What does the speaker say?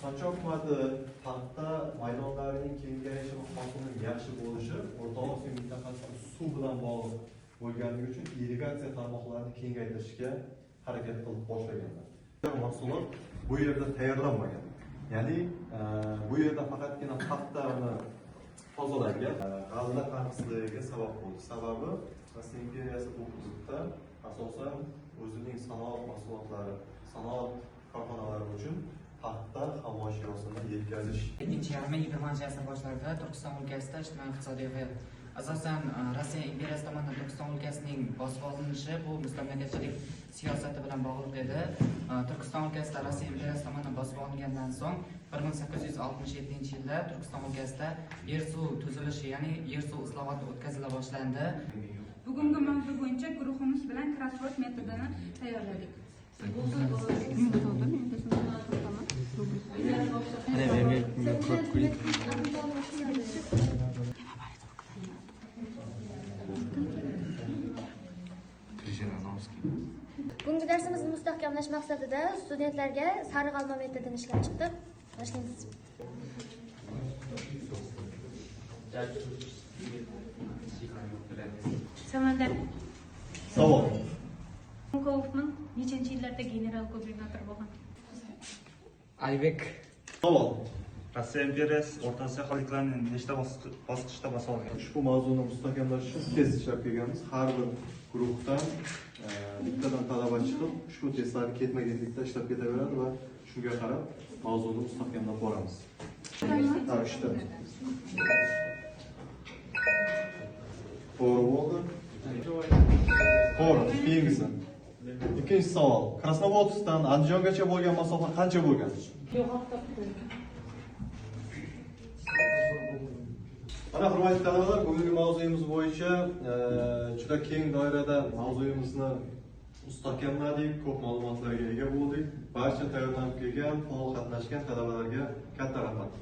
Sochoqmadi paxta maydonlarining kengayishi va hosilining yaxshi bo'lishi O'rta Osiyo mintaqasida suv bilan bog'liq bo'lganligi uchun irrigatsiya tarmoqlarini kengaytirishga harakat qilib boshlaganlar. Mahsulot bu yerda tayyorlanmagan. Ya'ni bu yerda faqatgina paxtani tozalangan g'alla qanqisligiga sabab bo'ldi. Sababi Rossiya imperiyasi bu hududda asosan o'zining sanoat mahsulotlari, sanoat korxonalari uchun paxta xomashiyosini yetkazish. Ikkinchi yarmi 20 asr boshlarida Turkiston o'lkasida ijtimoiy-iqtisodiy hayot asosan Rossiya imperiyasi tomonidan Turkiston o'lkasining bosib olinishi bu mustamlakachilik siyosati bilan bog'liq edi. Turkiston o'lkasida Rossiya imperiyasi tomonidan bosib olingandan so'ng 1867-yilda Turkiston o'lkasida yer suv tuzilishi, ya'ni yer suv islohoti o'tkazila boshlandi. Bugungi mavzu bo'yicha guruhimiz bilan krossvord metodini tayyorladik. Bugungi darsimizni mustahkamlash maqsadida studentlarga sariq olma metodini ishlab chiqdik. Boshlaymiz. Samandar Savol. Kaufman nechanchi yillarda general gubernator bo'lgan? Aybek Savol. Rossiya imperiyasi O'rta Osiyo xalqlarining nechta bosqichda bosib olgan? Ushbu mavzuni mustahkamlash uchun test ishlab kelganmiz. Har bir guruhdan bittadan talaba chiqib, ushbu testlarni ketma-ketlikda ishlab ketaveradi va shunga qarab mavzuni mustahkamlab boramiz. Ha, ishda. To'g'ri bo'ldi. To'g'ri, keyingisi. Ikkinchi savol. Krasnovodskdan Andijongacha bo'lgan masofa qancha bo'lgan? Mana hurmatli talabalar, bugungi mavzuyimiz bo'yicha juda keng doirada mavzuyimizni mustahkamladik, ko'p ma'lumotlarga ega bo'ldik. Barcha tayyorlanib kelgan, faol qatnashgan talabalarga katta rahmat.